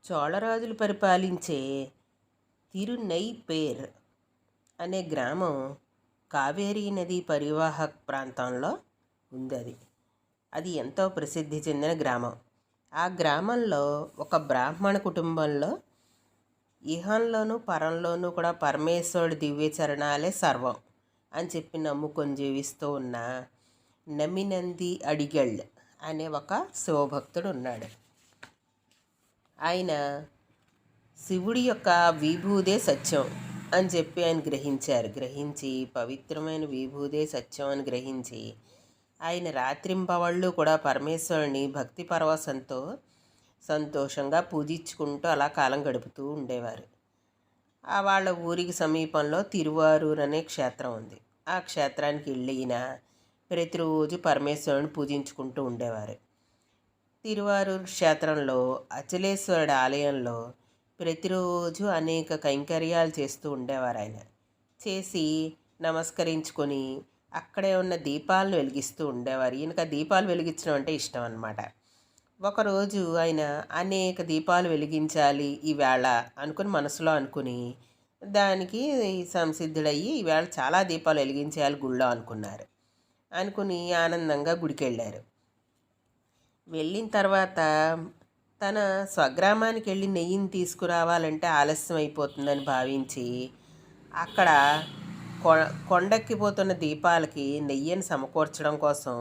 చోళరాజులు పరిపాలించే తిరునైపేర్ అనే గ్రామం కావేరీ నది పరివాహక ప్రాంతంలో ఉంది. అది ఎంతో ప్రసిద్ధి చెందిన గ్రామం. ఆ గ్రామంలో ఒక బ్రాహ్మణ కుటుంబంలో ఇహంలోనూ పరంలోనూ కూడా పరమేశ్వరుడి దివ్య చరణాలే సర్వం అని చెప్పి నమ్ముకొని జీవిస్తూ ఉన్న నమినంది అడిగళ్ అనే ఒక శివభక్తుడు ఉన్నాడు. ఆయన శివుడి యొక్క విభూదే సత్యం అని చెప్పి ఆయన గ్రహించి పవిత్రమైన విభూదే సత్యం అని గ్రహించి ఆయన రాత్రింపవళ్ళు కూడా పరమేశ్వరుని భక్తి పరవశంతో సంతోషంగా పూజించుకుంటూ అలా కాలం గడుపుతూ ఉండేవారు. వాళ్ళ ఊరికి సమీపంలో తిరువారూర్ అనే క్షేత్రం ఉంది. ఆ క్షేత్రానికి వెళ్ళిన ప్రతిరోజు పరమేశ్వరుని పూజించుకుంటూ ఉండేవారు. తిరువారూర్ క్షేత్రంలో అచలేశ్వరుడి ఆలయంలో ప్రతిరోజు అనేక కైంకర్యాలు చేస్తూ ఉండేవారు. ఆయన చేసి నమస్కరించుకొని అక్కడే ఉన్న దీపాలను వెలిగిస్తూ ఉండేవారు. ఈయనకు ఆ దీపాలు వెలిగించడం అంటే ఇష్టం అన్నమాట. ఒకరోజు ఆయన అనేక దీపాలు వెలిగించాలి ఈవేళ అనుకుని మనసులో అనుకుని దానికి సంసిద్ధుడయ్యి ఈవేళ చాలా దీపాలు వెలిగించాలి గుళ్ళో అనుకుని ఆనందంగా గుడికి వెళ్ళారు. వెళ్ళిన తర్వాత తన స్వగ్రామానికి వెళ్ళి నెయ్యిని తీసుకురావాలంటే ఆలస్యం అయిపోతుందని భావించి అక్కడ కొండెక్కిపోతున్న దీపాలకి నెయ్యిని సమకూర్చడం కోసం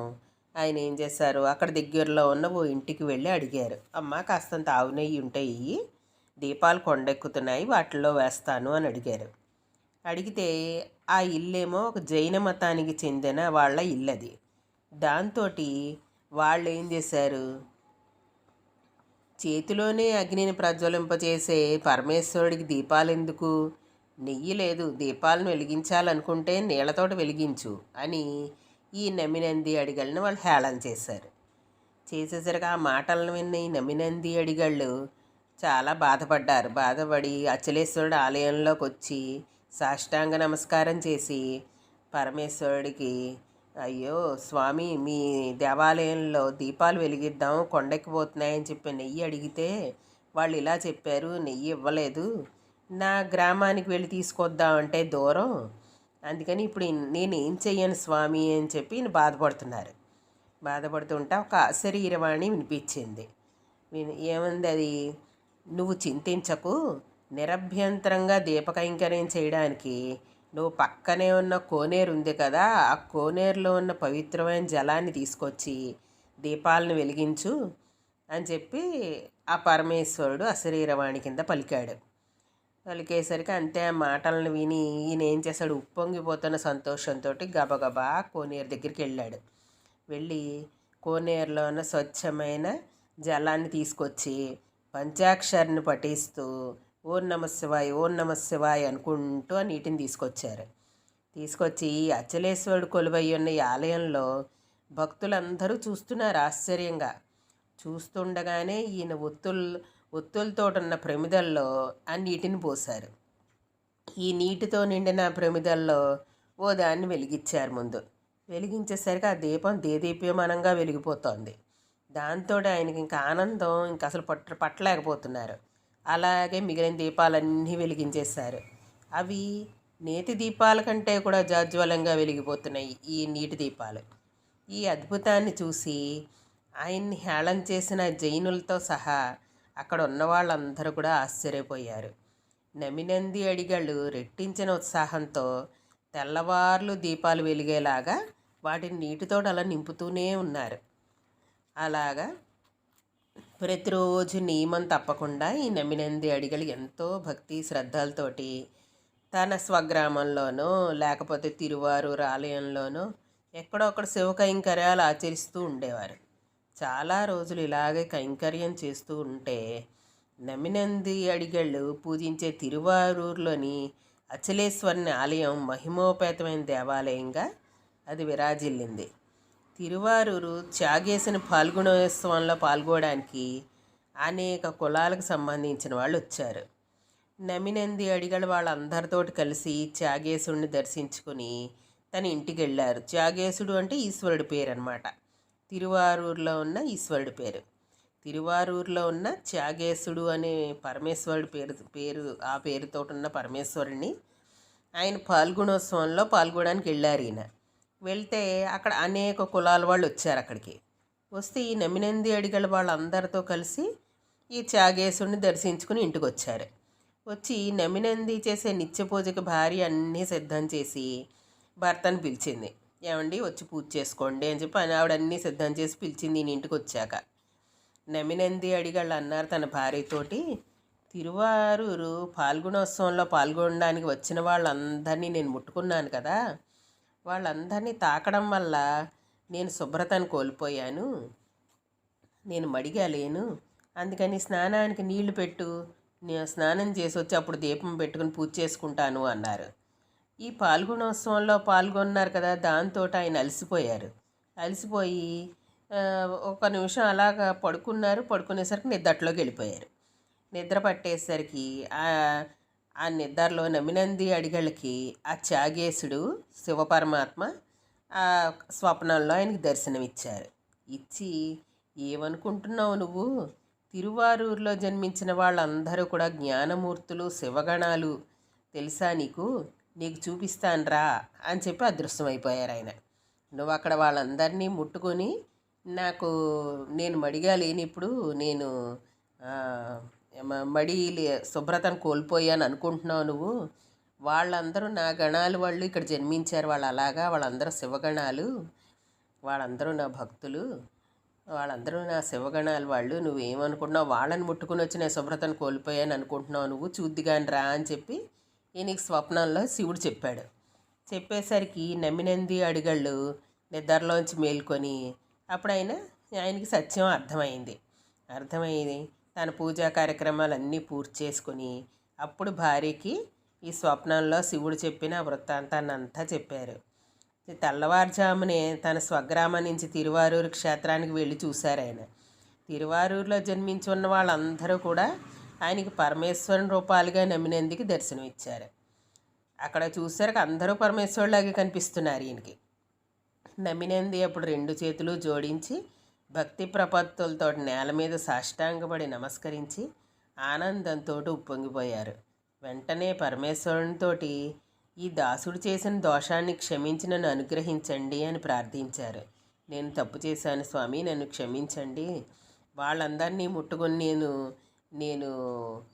ఆయన ఏం చేశారు, అక్కడ దగ్గరలో ఉన్న ఓ ఇంటికి వెళ్ళి అడిగారు, అమ్మ కాస్తంత ఆవు నెయ్యి ఉంటాయి, దీపాలు కొండెక్కుతున్నాయి, వాటిల్లో వేస్తాను అని అడిగారు. అడిగితే ఆ ఇల్లేమో ఒక జైన మతానికి చెందిన వాళ్ళ ఇల్లు అది. దాంతో వాళ్ళు ఏం చేశారు, చేతిలోనే అగ్నిని ప్రజ్వలింపచేసే పరమేశ్వరుడికి దీపాలు ఎందుకు, నెయ్యి లేదు, దీపాలను వెలిగించాలనుకుంటే నీళ్లతోటి వెలిగించు అని ఈ నమినంది అడిగళ్ళని వాళ్ళు హేళన చేసేసరికి ఆ మాటలను విన్న ఈ నమినంది అడిగళ్ళు చాలా బాధపడి అచలేశ్వరుడు ఆలయంలోకి వచ్చి సాష్టాంగ నమస్కారం చేసి పరమేశ్వరుడికి, అయ్యో స్వామి, మీ దేవాలయంలో దీపాలు వెలిగిద్దాం కొండెక్కిపోతున్నాయని చెప్పి నెయ్యి అడిగితే వాళ్ళు ఇలా చెప్పారు, నెయ్యి ఇవ్వలేదు, నా గ్రామానికి వెళ్ళి తీసుకొద్దామంటే దూరం, అందుకని ఇప్పుడు నేను ఏం చెయ్యను స్వామి అని చెప్పి బాధపడుతుంటే ఒక అశరీరవాణి వినిపించింది. ఏముంది అది, నువ్వు చింతించకు, నిరభ్యంతరంగా దీపకైంకర్యం చేయడానికి నువ్వు పక్కనే ఉన్న కోనేరు ఉంది కదా, ఆ కోనేరులో ఉన్న పవిత్రమైన జలాన్ని తీసుకొచ్చి దీపాలను వెలిగించు అని చెప్పి ఆ పరమేశ్వరుడు అశరీరవాణి కింద పలికేసరికి అంతే ఆ మాటలను విని ఈయన ఏం చేశాడు, ఉప్పొంగిపోతున్న సంతోషంతో గబగబా కోనేరు దగ్గరికి వెళ్ళాడు. వెళ్ళి కోనేరులో ఉన్న స్వచ్ఛమైన జలాన్ని తీసుకొచ్చి పంచాక్షరిని పఠిస్తూ ఓం నమ శివాయ అనుకుంటూ ఆ నీటిని తీసుకొచ్చి అచలేశ్వరుడు కొలువై ఉన్న ఈ ఆలయంలో భక్తులందరూ చూస్తున్నారు ఆశ్చర్యంగా. చూస్తుండగానే ఈయన ఒత్తులతో ఉన్న ప్రమిదల్లో ఆ నీటిని పోశారు. ఈ నీటితో నిండిన ప్రమిదల్లో ఓ దాన్ని వెలిగించారు. ముందు వెలిగించేసరికి ఆ దీపం దేదీప్యమానంగా వెలిగిపోతోంది. దాంతో ఆయనకి ఇంకా ఆనందం ఇంకా అసలు పట్టలేకపోతున్నారు. అలాగే మిగిలిన దీపాలన్నీ వెలిగించేశారు. అవి నేతి దీపాల కంటే కూడా జాజ్వలంగా వెలిగిపోతున్నాయి ఈ నీటి దీపాలు. ఈ అద్భుతాన్ని చూసి ఆయన్ని హేళన చేసిన జైనులతో సహా అక్కడ ఉన్న వాళ్ళందరూ కూడా ఆశ్చర్యపోయారు. నమినంది అడిగళ్ళు రెట్టించిన ఉత్సాహంతో తెల్లవార్లు దీపాలు వెలిగేలాగా వాటిని నీటితో అలా నింపుతూనే ఉన్నారు. అలాగా ప్రతిరోజు నియమం తప్పకుండా ఈ నమినంది అడిగలు ఎంతో భక్తి శ్రద్ధలతోటి తన స్వగ్రామంలోనో లేకపోతే తిరువారూరు ఆలయంలోనో ఎక్కడో అక్కడ శివ కైంకర్యాలు ఆచరిస్తూ ఉండేవారు. చాలా రోజులు ఇలాగే కైంకర్యం చేస్తూ ఉంటే నమినంది అడిగళ్ళు పూజించే తిరువారూరులోని అచలేశ్వరుని ఆలయం మహిమోపేతమైన దేవాలయంగా అది విరాజిల్లింది. తిరువారూరు త్యాగేసిన పాల్గొనోత్సవంలో పాల్గొనడానికి అనేక కులాలకు సంబంధించిన వాళ్ళు వచ్చారు. నమినంది అడిగలు వాళ్ళందరితోటి కలిసి త్యాగేశుడిని దర్శించుకుని తన ఇంటికి వెళ్ళారు. త్యాగేశుడు అంటే ఈశ్వరుడి పేరు అన్నమాట. తిరువారూరులో ఉన్న ఈశ్వరుడి పేరు. తిరువారూరులో ఉన్న త్యాగేశుడు అనే పరమేశ్వరుడు ఆ పేరుతో ఉన్న పరమేశ్వరుడిని ఆయన పాల్గొనోత్సవంలో పాల్గొనడానికి వెళ్ళారు. ఈయన వెళ్తే అక్కడ అనేక కులాల వాళ్ళు వచ్చారు. అక్కడికి వస్తే ఈ నమ్మినంది అడిగల వాళ్ళందరితో కలిసి ఈ త్యాగేశుడిని దర్శించుకుని ఇంటికి వచ్చారు. వచ్చి నమ్మినంది చేసే నిత్య పూజకి భార్య అన్నీ సిద్ధం చేసి భర్తను పిలిచింది. ఏమండి వచ్చి పూజ చేసుకోండి అని చెప్పి ఆవిడ అన్నీ సిద్ధం చేసి పిలిచింది. ఈయన ఇంటికి వచ్చాక నమ్మినంది అడిగాళ్ళు అన్నారు తన భార్యతోటి, తిరువారూరు పాల్గొనోత్సవంలో పాల్గొనడానికి వచ్చిన వాళ్ళందరినీ నేను ముట్టుకున్నాను కదా, వాళ్ళందరినీ తాకడం వల్ల నేను శుభ్రతను కోల్పోయాను, నేను మడిగా లేను, అందుకని స్నానానికి నీళ్లు పెట్టు, నేను స్నానం చేసి వచ్చి అప్పుడు దీపం పెట్టుకుని పూజ చేసుకుంటాను అన్నారు. ఈ పాల్గొనోత్సవంలో పాల్గొన్నారు కదా, దాంతో ఆయన అలసిపోయి ఒక నిమిషం అలాగా పడుకున్నారు. పడుకునేసరికి నిద్దట్లోకి వెళ్ళిపోయారు. నిద్ర పట్టేసరికి ఆ నిద్రలో నమ్మినంది అడిగళ్ళకి ఆ త్యాగేశుడు శివపరమాత్మ ఆ స్వప్నంలో ఆయనకి దర్శనమిచ్చారు. ఇచ్చి, ఏమనుకుంటున్నావు నువ్వు, తిరువారూరులో జన్మించిన వాళ్ళందరూ కూడా జ్ఞానమూర్తులు, శివగణాలు తెలుసా నీకు చూపిస్తానురా అని చెప్పి అదృశ్యమైపోయారు ఆయన. నువ్వు అక్కడ వాళ్ళందరినీ ముట్టుకొని నేను మడిగా లేని ఇప్పుడు నేను శుభ్రతను కోల్పోయాను అనుకుంటున్నావు నువ్వు, వాళ్ళందరూ నా గణాలు వాళ్ళు ఇక్కడ జన్మించారు, వాళ్ళందరూ శివగణాలు, వాళ్ళందరూ నా భక్తులు, వాళ్ళందరూ నా శివగణాలు వాళ్ళు, నువ్వేమనుకుంటున్నావు, వాళ్ళని ముట్టుకుని వచ్చి నేను శుభ్రతను కోల్పోయాను అనుకుంటున్నావు నువ్వు, చూద్దిగాని రా అని చెప్పి ఈయనకి స్వప్నంలో శివుడు చెప్పాడు. చెప్పేసరికి నమ్మినంది అడిగళ్ళు నిద్రలోంచి మేల్కొని అప్పుడు ఆయనకి సత్యం అర్థమైంది. తన పూజా కార్యక్రమాలన్నీ పూర్తి చేసుకొని అప్పుడు భార్యకి ఈ స్వప్నంలో శివుడు చెప్పిన వృత్తాంతాన్ని అంతా చెప్పారు. తెల్లవారుజామునే తన స్వగ్రామం నుంచి తిరువారూరు క్షేత్రానికి వెళ్ళి చూశారు ఆయన. తిరువారూరులో జన్మించి ఉన్న వాళ్ళందరూ కూడా ఆయనకి పరమేశ్వరుని రూపాలుగా నమ్మినందుకు దర్శనం ఇచ్చారు. అక్కడ చూసాక అందరూ పరమేశ్వరులాగే కనిపిస్తున్నారు ఈయనకి. నమ్మినంది అప్పుడు 2 చేతులు జోడించి భక్తి ప్రపత్తులతో నేల మీద సాష్టాంగపడి నమస్కరించి ఆనందంతో ఉప్పొంగిపోయారు. వెంటనే పరమేశ్వరునితోటి, ఈ దాసుడు చేసిన దోషాన్ని క్షమించి నన్ను అనుగ్రహించండి అని ప్రార్థించారు. నేను తప్పు చేశాను స్వామి, నన్ను క్షమించండి, వాళ్ళందరినీ ముట్టుకొని నేను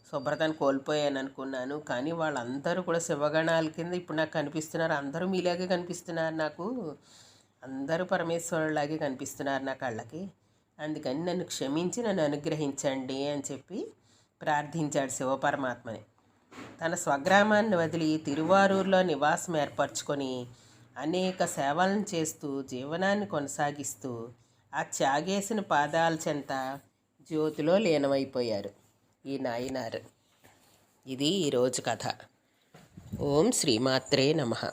శుభ్రతను కోల్పోయాను అనుకున్నాను, కానీ వాళ్ళందరూ కూడా శివగణాల కింద ఇప్పుడు నాకు కనిపిస్తున్నారు, అందరూ మీలాగే కనిపిస్తున్నారు, నాకు అందరూ పరమేశ్వరులాగే కనిపిస్తున్నారు నా కళ్ళకి, అందుకని నన్ను క్షమించి నన్ను అనుగ్రహించండి అని చెప్పి ప్రార్థించాడు శివపరమాత్మని. తన స్వగ్రామాన్ని వదిలి తిరువారూరులో నివాసం ఏర్పరచుకొని అనేక సేవలను చేస్తూ జీవనాన్ని కొనసాగిస్తూ ఆ త్యాగేసిన పాదాల చెంత జ్యోతిలో లీనమైపోయారు ఈ నాయనారు. ఇది ఈరోజు కథ. ఓం శ్రీమాత్రే నమః.